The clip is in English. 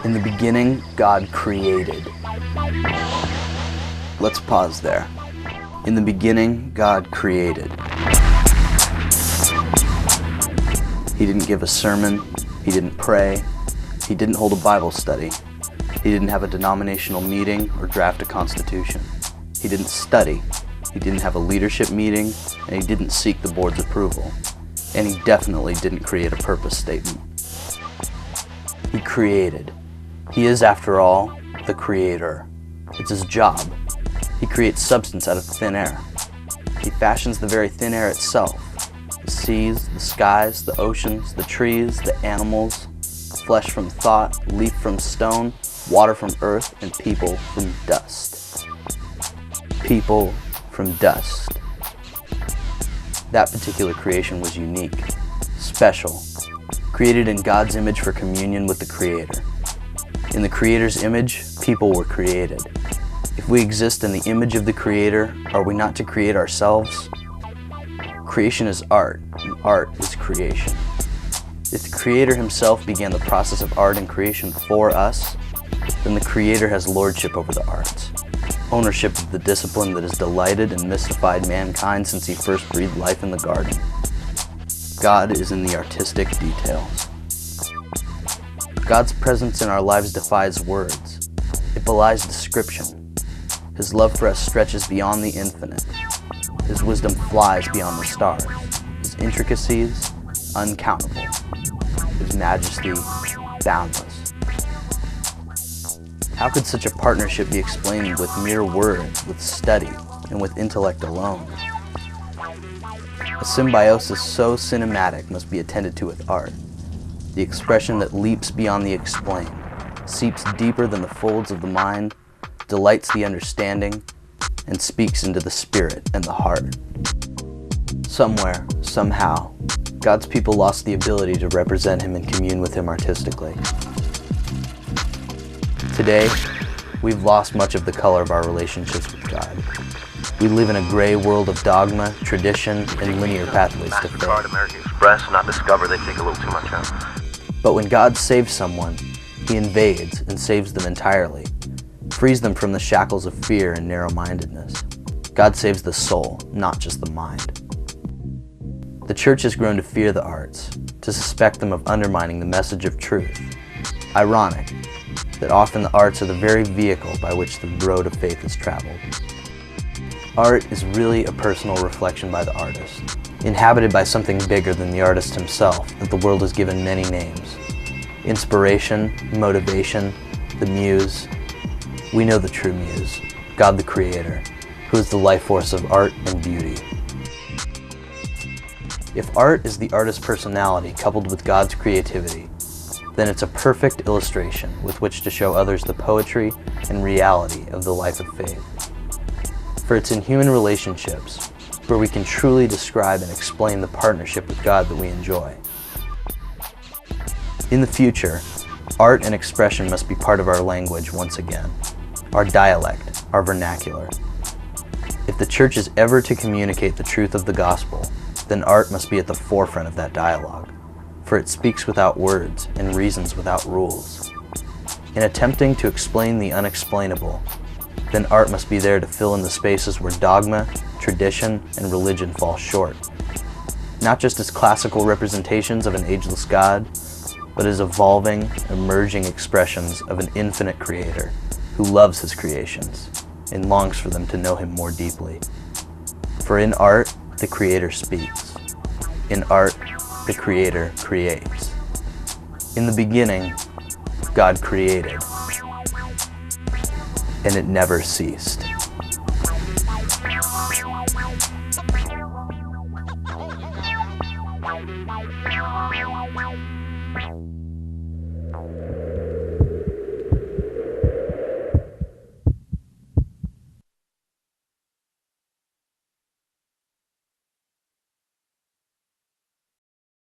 In the beginning, God created. Let's pause there. In the beginning, God created. He didn't give a sermon. He didn't pray. He didn't hold a Bible study. He didn't have a denominational meeting or draft a constitution. He didn't study. He didn't have a leadership meeting, and he didn't seek the board's approval. And he definitely didn't create a purpose statement. He created. He is, after all, the creator. It's his job. He creates substance out of thin air. He fashions the very thin air itself. The seas, the skies, the oceans, the trees, the animals, flesh from thought, leaf from stone, water from earth, and people from dust. People from dust. That particular creation was unique, special, created in God's image for communion with the Creator. In the Creator's image, people were created. If we exist in the image of the Creator, are we not to create ourselves? Creation is art, and art is creation. If the Creator himself began the process of art and creation for us, then the Creator has lordship over the arts, ownership of the discipline that has delighted and mystified mankind since he first breathed life in the garden. God is in the artistic details. God's presence in our lives defies words. It belies description. His love for us stretches beyond the infinite. His wisdom flies beyond the stars. His intricacies, uncountable. His majesty, boundless. How could such a partnership be explained with mere words, with study, and with intellect alone? A symbiosis so cinematic must be attended to with art. The expression that leaps beyond the explained, seeps deeper than the folds of the mind, delights the understanding, and speaks into the spirit and the heart. Somewhere, somehow, God's people lost the ability to represent Him and commune with Him artistically. Today, we've lost much of the color of our relationships with God. We live in a gray world of dogma, tradition, and linear pathways to faith. MasterCard, American Express, not Discover, they take a little too much out. But when God saves someone, He invades and saves them entirely, frees them from the shackles of fear and narrow-mindedness. God saves the soul, not just the mind. The church has grown to fear the arts, to suspect them of undermining the message of truth. Ironic that often the arts are the very vehicle by which the road of faith is traveled. Art is really a personal reflection by the artist, inhabited by something bigger than the artist himself that the world has given many names. Inspiration, motivation, the muse. We know the true muse, God the Creator, who is the life force of art and beauty. If art is the artist's personality coupled with God's creativity, then it's a perfect illustration with which to show others the poetry and reality of the life of faith. For it's in human relationships where we can truly describe and explain the partnership with God that we enjoy. In the future, art and expression must be part of our language once again, our dialect, our vernacular. If the church is ever to communicate the truth of the gospel, then art must be at the forefront of that dialogue, for it speaks without words and reasons without rules. In attempting to explain the unexplainable, then art must be there to fill in the spaces where dogma, tradition, and religion fall short. Not just as classical representations of an ageless God, but as evolving, emerging expressions of an infinite Creator who loves His creations and longs for them to know Him more deeply. For in art, the Creator speaks. In art, the Creator creates. In the beginning, God created, and it never ceased. Wow.